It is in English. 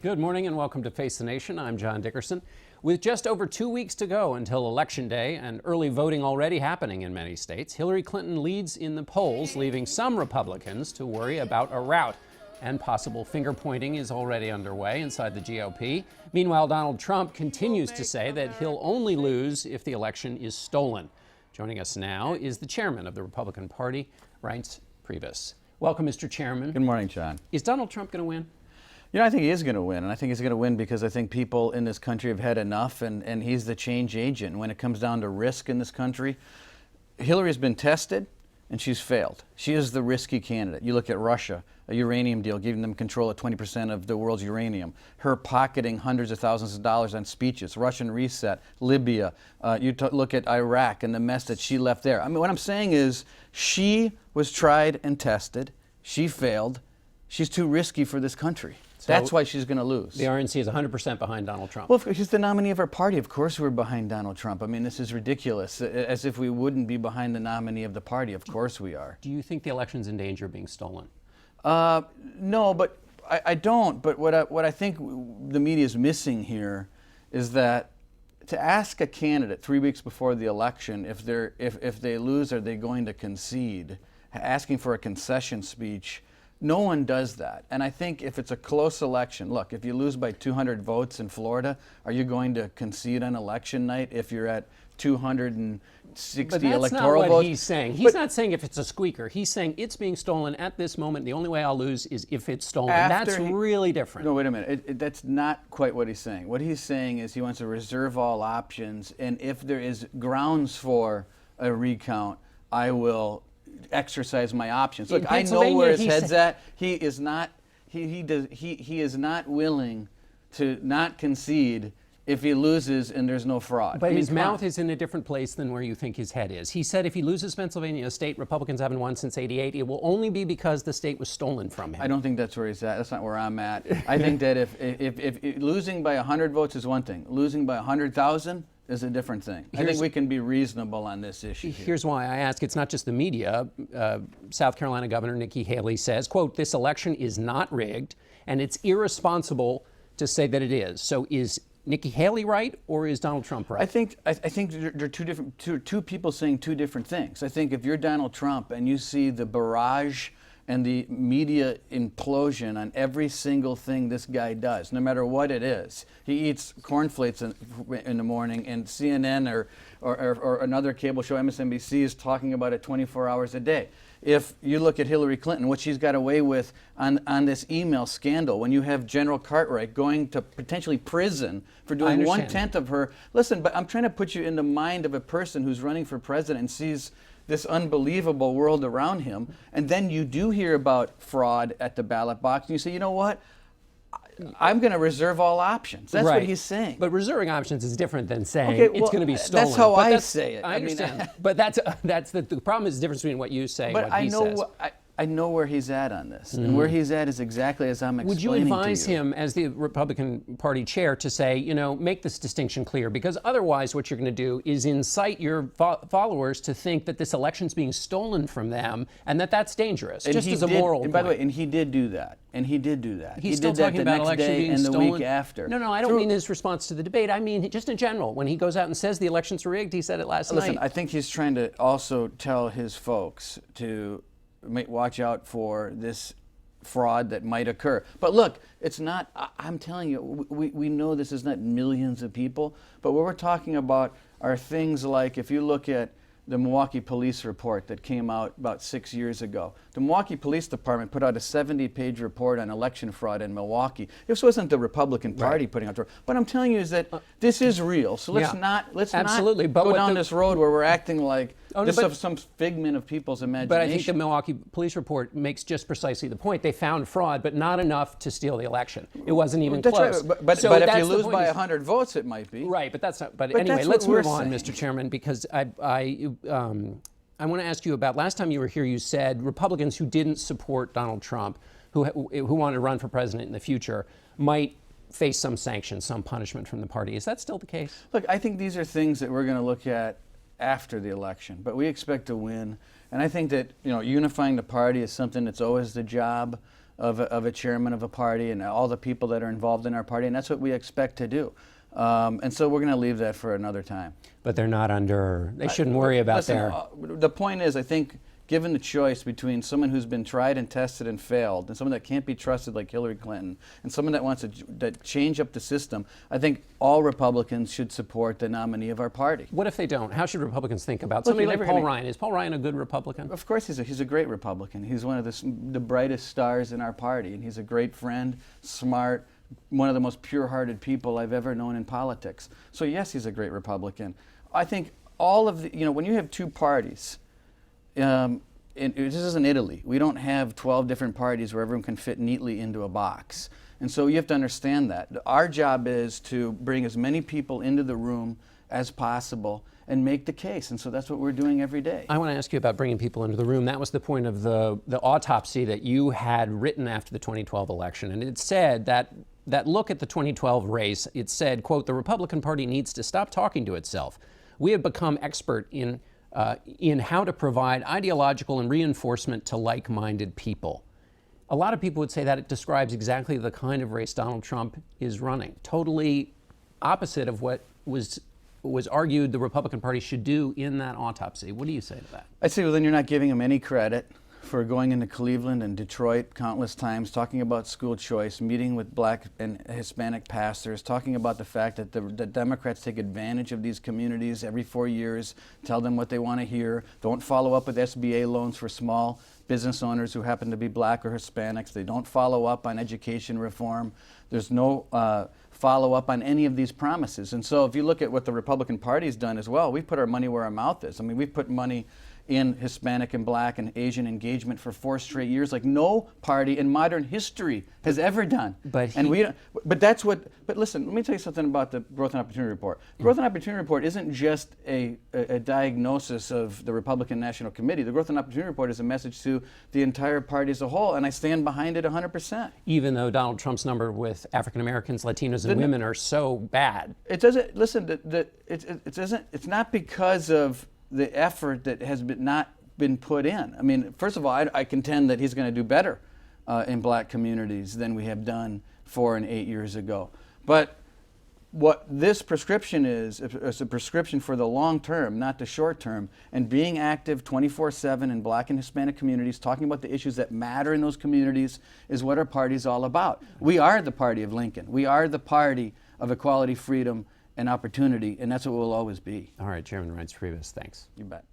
Good morning and welcome to Face the Nation. I'm John Dickerson. With just over 2 weeks to go until Election Day and early voting already happening in many states, Hillary Clinton leads in the polls, leaving some Republicans to worry about a rout. And possible finger-pointing is already underway inside the GOP. Meanwhile, Donald Trump continues to say that he'll only lose if the election is stolen. Joining us now is the chairman of the Republican Party, Reince Priebus. Welcome, Mr. Chairman. Good morning, John. Is Donald Trump going to win? You know, I think he is going to win, and I think he's going to win because I think people in this country have had enough, and he's the change agent. And when it comes down to risk in this country, Hillary's been tested, and she's failed. She is the risky candidate. You look at Russia, a uranium deal, giving them control of 20% of the world's uranium, her pocketing hundreds of thousands of dollars on speeches, Russian reset, Libya. Look at Iraq and the mess that she left there. I mean, what I'm saying is she was tried and tested. She failed. She's too risky for this country. So that's why she's going to lose. The RNC is 100% behind Donald Trump. Well, she's the nominee of our party. Of course we're behind Donald Trump. I mean, this is ridiculous. As if we wouldn't be behind the nominee of the party. Of course we are. Do you think the election's in danger of being stolen? No, but I don't. But what I think the media is missing here is that to ask a candidate 3 weeks before the election if they lose, are they going to concede, asking for a concession speech. No one does that. And I think if it's a close election, look, if you lose by 200 votes in Florida, are you going to concede on election night if you're at 260 but that's electoral not what votes? he's saying. He's not saying if it's a squeaker. He's saying it's being stolen at this moment. The only way I'll lose is if it's stolen. That's really different. No, wait a minute. That's not quite what he's saying. What he's saying is he wants to reserve all options, and if there is grounds for a recount, I will exercise my options. Look, I know where his head's at. He is not. He is not willing to not concede if he loses and there's no fraud. But his mouth is in a different place than where you think his head is. He said if he loses Pennsylvania, a state Republicans haven't won since '88, it will only be because the state was stolen from him. I don't think that's where he's at. That's not where I'm at. I think that if losing by 100 votes is one thing, losing by 100,000 is a different thing. I think we can be reasonable on this issue. Here's why I ask. It's not just the media. South Carolina Governor Nikki Haley says, quote, "This election is not rigged, and it's irresponsible to say that it is." So is Nikki Haley right, or is Donald Trump right? I think there are two people saying two different things. I think if you're Donald Trump and you see the barrage and the media implosion on every single thing this guy does, no matter what it is. He eats cornflakes in the morning, and CNN or another cable show, MSNBC, is talking about it 24 hours a day. If you look at Hillary Clinton, what she's got away with on this email scandal, when you have General Cartwright going to potentially prison for doing 1/10 of her. Listen, but I'm trying to put you in the mind of a person who's running for president and sees this unbelievable world around him, and then you do hear about fraud at the ballot box, and you say, you know what? I'm going to reserve all options. That's what he's saying. But reserving options is different than saying it's going to be stolen. That's how I say it. I understand. But that's the problem is the difference between what you say and what he says. I know where he's at on this, and where he's at is exactly as I'm explaining to you. Would you advise him, as the Republican Party chair, to say, you know, make this distinction clear? Because otherwise what you're going to do is incite your followers to think that this election's being stolen from them, and that's dangerous, just as a moral point. And by the way, and he did do that. He's still talking about election being stolen. And the week after. No, I don't mean his response to the debate. I mean just in general. When he goes out and says the election's rigged, he said it last night. Listen, I think he's trying to also tell his folks to watch out for this fraud that might occur. But look, it's not, I'm telling you, we know this is not millions of people, but what we're talking about are things like, if you look at the Milwaukee police report that came out about 6 years ago. The Milwaukee Police Department put out a 70-page report on election fraud in Milwaukee. This wasn't the Republican Party putting out the report. But I'm telling you is that this is real. So let's not go down this road where we're acting like this is some figment of people's imagination. But I think the Milwaukee Police report makes just precisely the point. They found fraud, but not enough to steal the election. It wasn't even close. Right. But if you lose by 100 votes, it might be. Right, but that's not. But anyway, let's move on, Mr. Chairman, because I want to ask you about last time you were here. You said Republicans who didn't support Donald Trump, who wanted to run for president in the future, might face some sanctions, some punishment from the party. Is that still the case? Look, I think these are things that we're going to look at after the election, but we expect to win. And I think that unifying the party is something that's always the job of a chairman of a party and all the people that are involved in our party, and that's what we expect to do. And so we're going to leave that for another time. But they're not under, they shouldn't worry about Listen, the point is, I think, given the choice between someone who's been tried and tested and failed, and someone that can't be trusted like Hillary Clinton, and someone that wants to change up the system, I think all Republicans should support the nominee of our party. What if they don't? How should Republicans think about somebody like Paul Ryan? Is Paul Ryan a good Republican? Of course he's a great Republican. He's one of the brightest stars in our party, and he's a great friend, smart, one of the most pure-hearted people I've ever known in politics. So yes, he's a great Republican. I think all of the, when you have two parties, this isn't Italy. We don't have 12 different parties where everyone can fit neatly into a box. And so you have to understand that. Our job is to bring as many people into the room as possible and make the case. And so that's what we're doing every day. I want to ask you about bringing people into the room. That was the point of the autopsy that you had written after the 2012 election. And it said that look at the 2012 race, it said, quote, "The Republican Party needs to stop talking to itself. We have become expert in how to provide ideological and reinforcement to like-minded people." A lot of people would say that it describes exactly the kind of race Donald Trump is running. Totally opposite of what was argued the Republican Party should do in that autopsy. What do you say to that? I'd say, well, then you're not giving him any credit for going into Cleveland and Detroit countless times, talking about school choice, meeting with Black and Hispanic pastors, talking about the fact that the Democrats take advantage of these communities every 4 years, tell them what they want to hear, don't follow up with SBA loans for small business owners who happen to be Black or Hispanics. They don't follow up on education reform. There's no follow up on any of these promises. And so if you look at what the Republican Party's done as well, we've put our money where our mouth is. I mean, we've put money in Hispanic and Black and Asian engagement for 4 straight years, like no party in modern history has ever done. But listen, let me tell you something about the Growth and Opportunity Report. Growth and Opportunity Report isn't just a diagnosis of the Republican National Committee. The Growth and Opportunity Report is a message to the entire party as a whole, and I stand behind it 100%. Even though Donald Trump's number with African Americans, Latinos, and women are so bad. It doesn't, listen, it's not because of the effort that has not been put in. I mean, first of all, I contend that he's going to do better in Black communities than we have done 4 and 8 years ago. But what this prescription is a prescription for the long term, not the short term, and being active 24/7 in Black and Hispanic communities, talking about the issues that matter in those communities is what our party's all about. We are the party of Lincoln. We are the party of equality, freedom, and opportunity, and that's what we'll always be. All right, Chairman Reince Priebus, thanks. You bet.